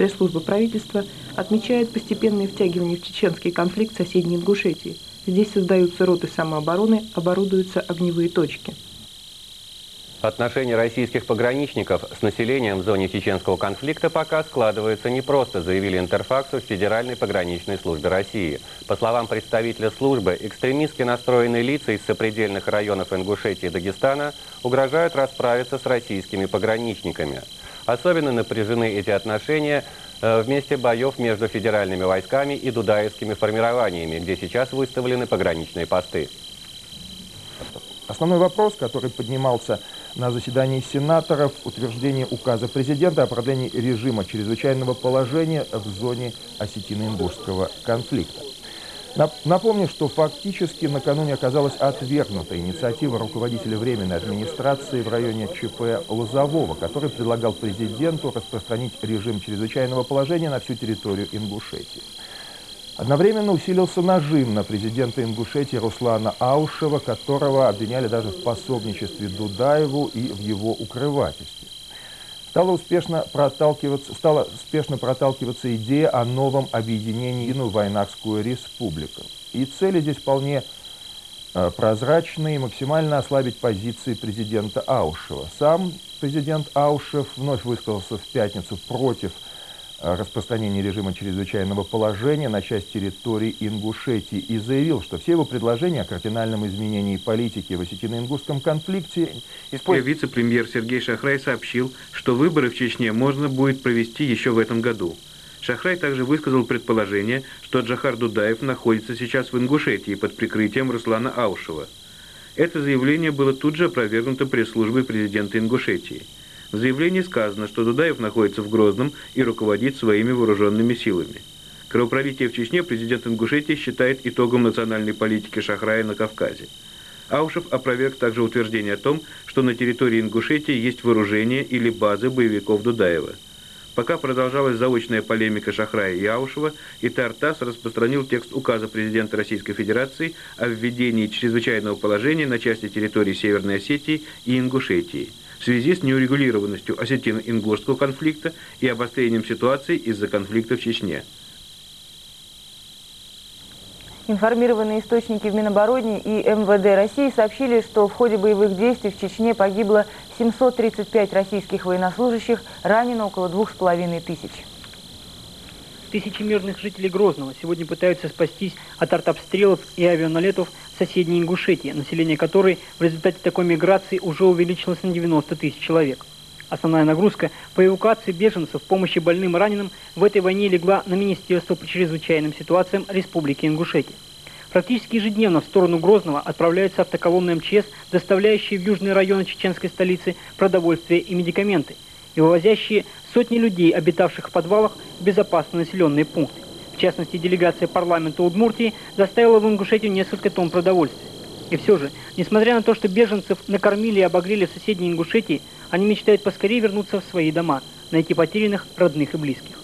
Пресс-служба правительства отмечает постепенное втягивание в чеченский конфликт соседней Ингушетии. Здесь создаются роты самообороны, оборудуются огневые точки. Отношения российских пограничников с населением в зоне чеченского конфликта пока складываются непросто, заявили Интерфаксу в Федеральной пограничной службе России. По словам представителя службы, экстремистски настроенные лица из сопредельных районов Ингушетии и Дагестана угрожают расправиться с российскими пограничниками. Особенно напряжены эти отношения в месте боев между федеральными войсками и дудаевскими формированиями, где сейчас выставлены пограничные посты. Основной вопрос, который поднимался на заседании сенаторов, утверждение указа президента о продлении режима чрезвычайного положения в зоне Осетино-Ингушского конфликта. Напомню, что фактически накануне оказалась отвергнута инициатива руководителя Временной администрации в районе ЧП Лозового, который предлагал президенту распространить режим чрезвычайного положения на всю территорию Ингушетии. Одновременно усилился нажим на президента Ингушетии Руслана Аушева, которого обвиняли даже в пособничестве Дудаеву и в его укрывательстве. Стала спешно проталкиваться идея о новом объединении в Войнахскую республику. И цели здесь вполне прозрачные, максимально ослабить позиции президента Аушева. Сам президент Аушев вновь высказался в пятницу против распространения режима чрезвычайного положения на часть территории Ингушетии и заявил, что все его предложения о кардинальном изменении политики в Осетино-Ингушском конфликте... Вице-премьер Сергей Шахрай сообщил, что выборы в Чечне можно будет провести еще в этом году. Шахрай также высказал предположение, что Джохар Дудаев находится сейчас в Ингушетии под прикрытием Руслана Аушева. Это заявление было тут же опровергнуто пресс-службой президента Ингушетии. В заявлении сказано, что Дудаев находится в Грозном и руководит своими вооруженными силами. Кровопролитие в Чечне президент Ингушетии считает итогом национальной политики Шахрая на Кавказе. Аушев опроверг также утверждение о том, что на территории Ингушетии есть вооружение или базы боевиков Дудаева. Пока продолжалась заочная полемика Шахрая и Аушева, ИТАР ТАСС распространил текст указа президента Российской Федерации о введении чрезвычайного положения на части территории Северной Осетии и Ингушетии в связи с неурегулированностью Осетино-Ингушского конфликта и обострением ситуации из-за конфликта в Чечне. Информированные источники в Минобороны и МВД России сообщили, что в ходе боевых действий в Чечне погибло 735 российских военнослужащих, ранено около 2500. Тысячи мирных жителей Грозного сегодня пытаются спастись от артобстрелов и авианалетов в соседней Ингушетии, население которой в результате такой миграции уже увеличилось на 90 тысяч человек. Основная нагрузка по эвакуации беженцев, помощи больным и раненым в этой войне легла на Министерство по чрезвычайным ситуациям Республики Ингушетия. Практически ежедневно в сторону Грозного отправляются автоколонны МЧС, доставляющие в южные районы чеченской столицы продовольствие и медикаменты, и вывозящие сотни людей, обитавших в подвалах, в безопасные населенные пункты. В частности, делегация парламента Удмуртии доставила в Ингушетию несколько тонн продовольствия. И все же, несмотря на то, что беженцев накормили и обогрели в соседней Ингушетии, они мечтают поскорее вернуться в свои дома, найти потерянных родных и близких.